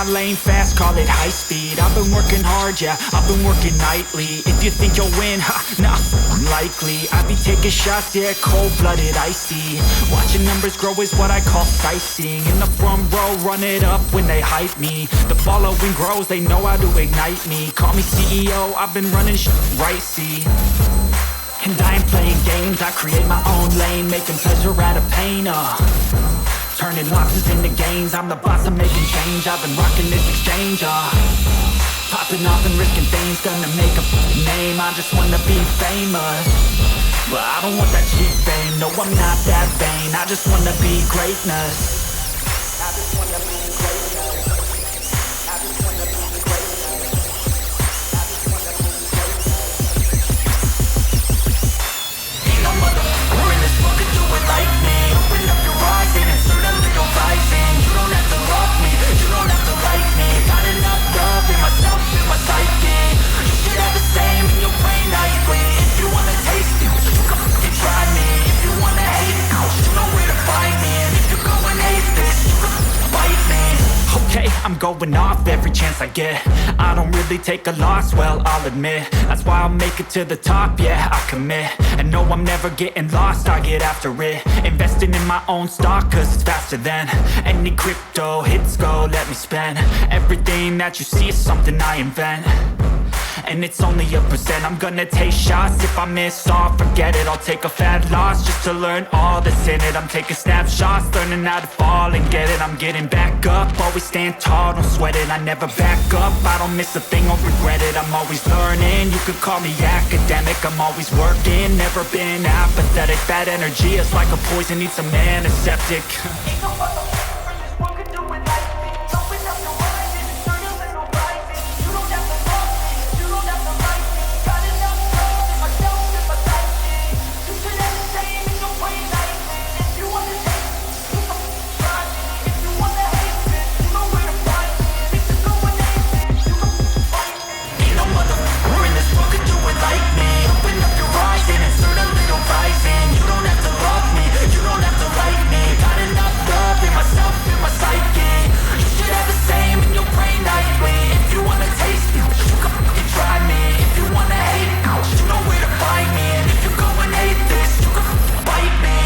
my lane fast, call it high speed. I've been working hard, yeah, I've been working nightly. If you think you'll win, ha, nah, unlikely. I be taking shots, yeah, cold-blooded, icy. Watching numbers grow is what I call sightseeing. In the front row, run it up when they hype me. The following grows, they know how to ignite me. Call me CEO, I've been running right, see. And I ain't playing games, I create my own lane, making pleasure out of pain, turning losses into gains, I'm the boss, I'm making change. I've been rocking this exchange, popping off and risking things, gonna make a name. I just wanna be famous, but I don't want that cheap fame. No, I'm not that vain, I just wanna be greatness. I just wanna be greatness. I just wanna be greatness. I just wanna be greatness. Ain't no motherfucker in this world could do it like me. Open up your eyes and insert a little rising. You don't have to love me, you don't have to like me. Got enough love in myself, in my psyche. You should have the same in your brain nightly. If you wanna taste it, you can fucking try me. If you wanna hate it, you know where to find me. And if you're going hate this, you can fight me. Okay, I'm going off every chance I get. I don't really take a loss, well, I'll admit. That's why I'll make it to the top, yeah, I commit. And no, I'm never getting lost, I get after it. Investing in my own stock, cause it's faster than any crypto hits go, let me spend. Everything that you see is something I invent, and it's only a percent. I'm gonna take shots, if I miss all, forget it. I'll take a fat loss just to learn all that's in it. I'm taking snapshots, learning how to fall and get it. I'm getting back up, always stand tall, don't sweat it. I never back up, I don't miss a thing, I'll regret it. I'm always learning, you could call me academic. I'm always working, never been apathetic. Bad energy is like a poison, needs some antiseptic. Ain't no motherfucker in this world could do it like me. Open up your eyes and insert a little rising. You don't have to love me, you don't have to like me. Got enough love in myself, in my psyche. You should have the same in your brain nightly. If you wanna take it, you can try me. If you wanna hate it, you know where to find me. And if you're going hate it, you can fight me. Ain't no motherfucker in this world could do it like me. Open up your eyes and insert a little rising. You don't have to love me, you don't have to like me. Got enough love in myself, in my psyche. You should have the same in your brain nightly. If you wanna taste me, you can fucking try me. If you wanna hate it, you know where to find me. And if you're going hate this, you can fucking fight me.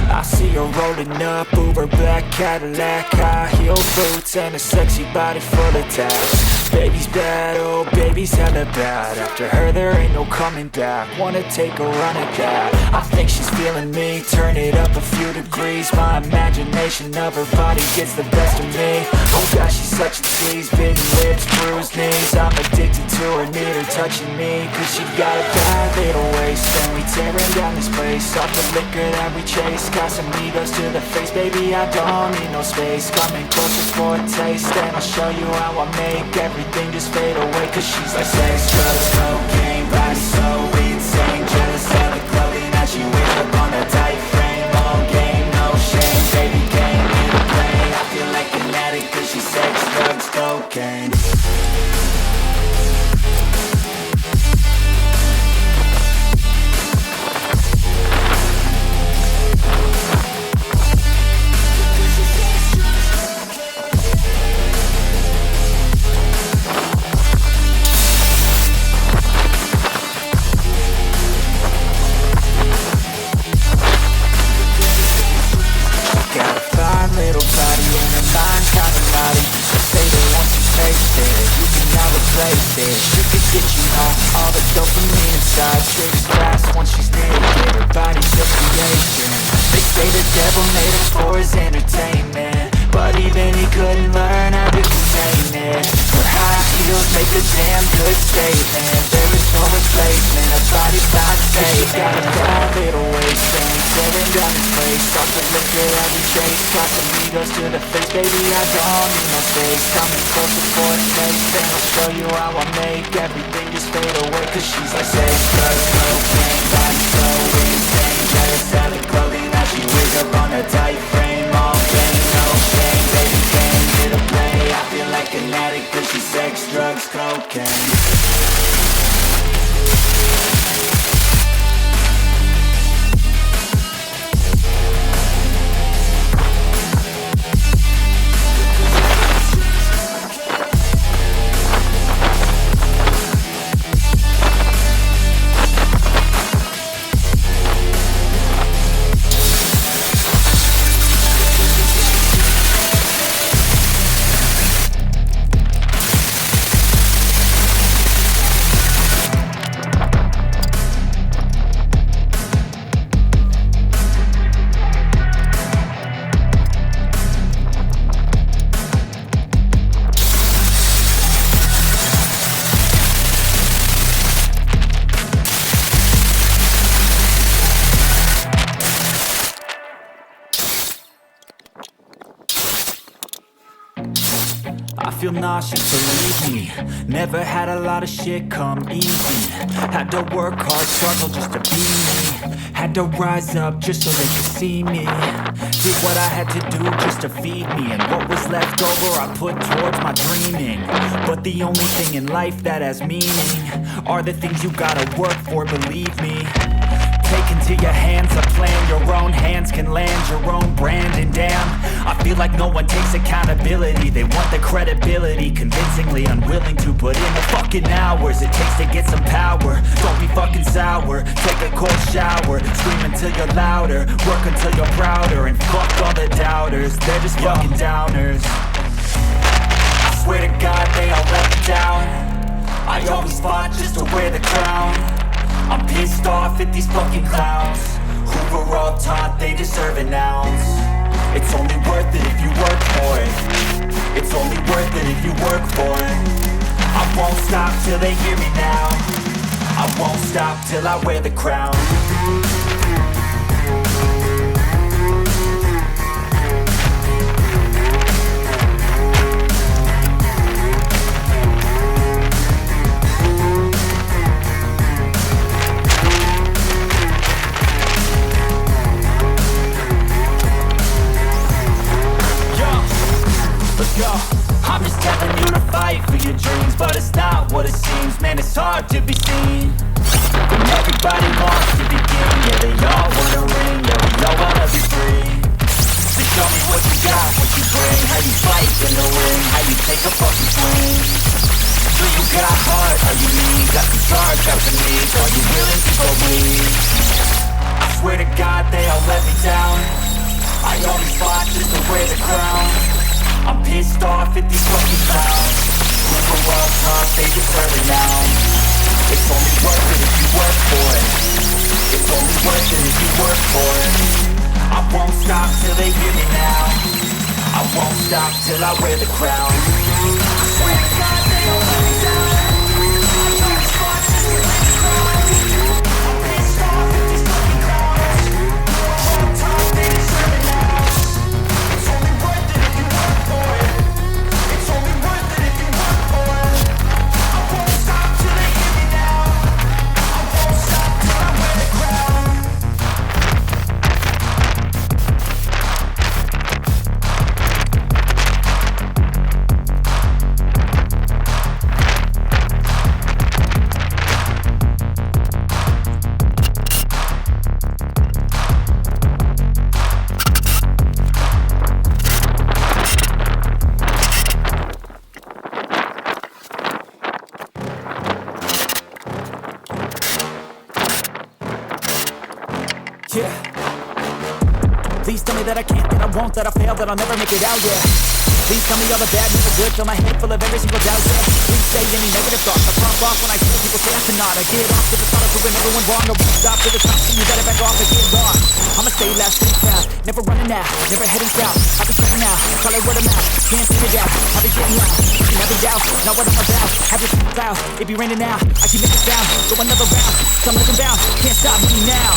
I see her rolling up, Uber black Cadillac, high heel boots and a sexy body full of tats. Baby's bad, oh baby's hella bad. After her there ain't no coming back. Wanna take a run at that. I think she's feeling me, turn it up a few degrees. My imagination of her body gets the best of me. Oh gosh, she's such a tease, big lips, bruised knees. I'm addicted to her, need her touching me. Cause she got a bad little waist, and we tearing down this place. Off the liquor that we chase, Casamigos to the face, baby I don't need no space. Coming closer for a taste, and I'll show you how I make everything just fade away. Cause she's like sex, drugs, cocaine, body so insane. Jealous of the clothing that she wears up on a tight frame. All game, no shame, baby came here to play. I feel like an addict cause she's sex, drugs, cocaine. She could get you all the dopamine inside. Tricks fast once she's naked, her body's just creation. They say the devil made him for his entertainment, but even he couldn't learn how to contain it. Her high heels make a damn good statement. There is no replacement, her body's not safe. She's got a bad little waist, and staring down his face. Start to look at every trace, Casamigos to the face. Baby, I don't need no space. Coming closer for a taste, then I'll show you how I make everything just fade away. Cause she's like sex, drugs, cocaine, body so insane. Jealous of the clothing that she wears up on a tight frame. All pain, no shame, baby came here to play. I feel like an addict cause she's sex, drugs, cocaine. I feel nauseous, believe me. Never had a lot of shit come easy. Had to work hard, struggle just to be me. Had to rise up just so they could see me. Did what I had to do just to feed me. And what was left over I put towards my dreaming. But the only thing in life that has meaning are the things you gotta work for, believe me. Take into your hands a plan, your own hands can land your own brand. And damn, I feel like no one takes accountability. They want the credibility, convincingly unwilling to put in the fucking hours it takes to get some power. Don't be fucking sour, take a cold shower. Scream until you're louder, work until you're prouder. And fuck all the doubters, they're just fucking downers. I swear to God they all let me down. I always fought just to wear the crown. I'm pissed off at these fucking clowns who were all taught they deserve an ounce. It's only worth it if you work for it. It's only worth it if you work for it. I won't stop till they hear me now. I won't stop till I wear the crown. I'm just telling you to fight for your dreams, but it's not what it seems. Man, it's hard to be seen. And everybody wants to begin. Yeah, they all wanna ring. Yeah, we all wanna be free. So show me what you got, what you bring. How you fight in the ring, how you take a fucking swing. Do you got heart, are you mean? Got some scars, got some needs. Are you willing to go bleed? I swear to God they all let me down. I only fought just to wear the crown. I'm pissed off at these fucking clowns who were all taught they deserve it now. It's only worth it if you work for it. It's only worth it if you work for it. I won't stop till they hear me now. I won't stop till I wear the crown. I swear to God they don't let me down. I always fought just to wear the crown. I'm pissed off at these fucking clowns who were all taught they deserve it now. It's only worth it if you work for it. It's only worth it if you work for it. I won't stop till they hear me now. I won't stop till I wear the crown. Yeah. Please tell me that I can't, that I won't, that I fail, that I'll never make it out, yeah. Please tell me all the bad, never good, fill my head full of every single doubt, yeah. Please say any negative thoughts, I pop off when I hear people say I cannot. I get off to the thought of proving everyone wrong, no stop to the top, so you better back off and get lost. I'ma stay last, stay proud, never running out, never heading south. I've been stressing out, call it word of mouth, can't figure it out. I've been getting loud, never doubt, not what I'm about. Have this cloud, it be raining now, I keep making sound, go another round, so I'm looking bound, can't stop me now.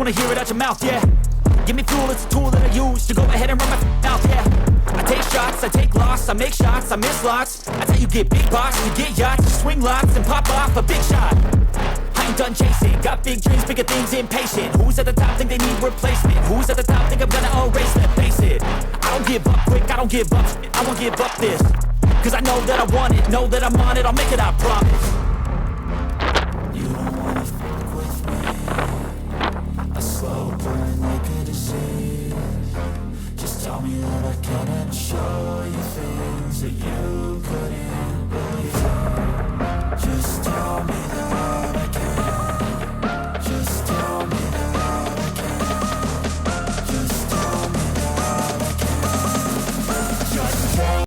wanna hear it out your mouth, yeah. Give me fuel, it's a tool that I use to go ahead and run my mouth, yeah. I take shots, I take loss, I make shots, I miss lots. That's how you get big box, you get yachts, you swing lots and pop off a big shot. I ain't done chasing, got big dreams, bigger things, impatient. Who's at the top think they need replacement? Who's at the top think I'm gonna erase them? Face it, I don't give up quick, I don't give up shit, I won't give up this. Cause I know that I want it, know that I'm on it, I'll make it, I promise.